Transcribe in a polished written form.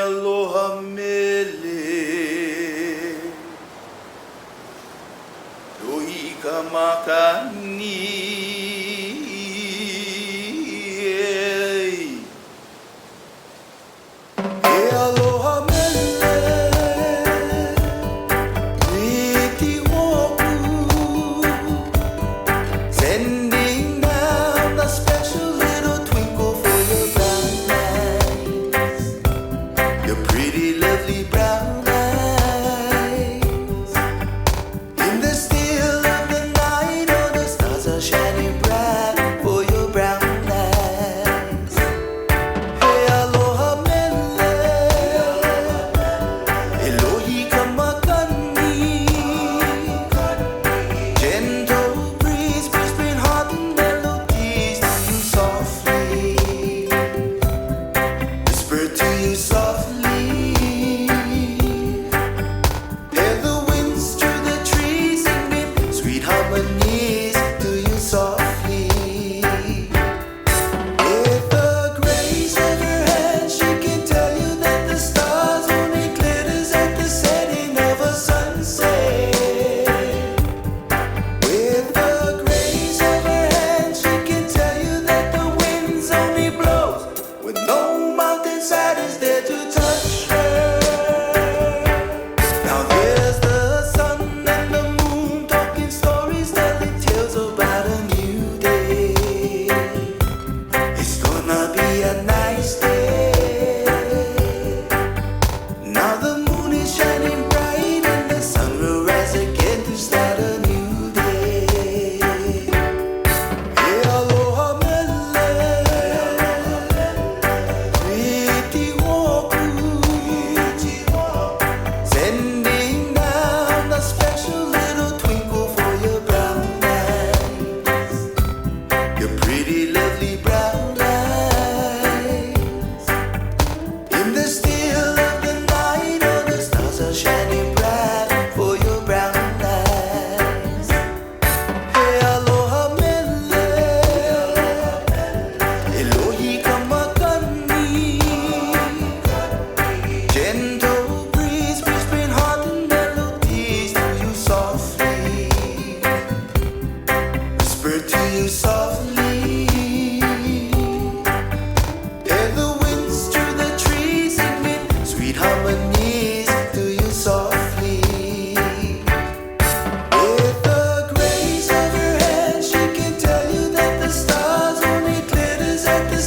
Aloha Mele Loi ka makani Aloha Mele Wiki woku Sending down a special little twinkle for your brown eyes, your pretty lovely brown eyes. In the still of the night, all the stars are shining bright for your brown eyes. Hey, aloha mele, Elohi kamakani. Gentle breeze whispering heart and melodies to you softly, whisper to you softly. Hear the winds through the trees singing sweet harmonies to you softly. With the grace of her hand, she can tell you that the stars only glitters at the setting of a sunset. With the grace of her hand, she can tell you that the winds only blows when no mountainside is there to touch her. Now there's the sun and the moon talking stories, telling tales about a new day. It's gonna be a nice day. Now the moon is shining bright and the sun will rise again to start a new day. Hey, aloha mele, wiki woku, sending down a special little twinkle for your brown eyes, your pretty lovely brown eyes. In the still of the night, all the stars are shining bright for your brown eyes. Hey, aloha mele, Elohi kamakani. Gentle breeze whispering heart and melodies to you softly, whisper to you softly. Hear the winds through the trees singing sweet harmonies to you softly. With the grace of her hand, she can tell you that the stars only glitters at the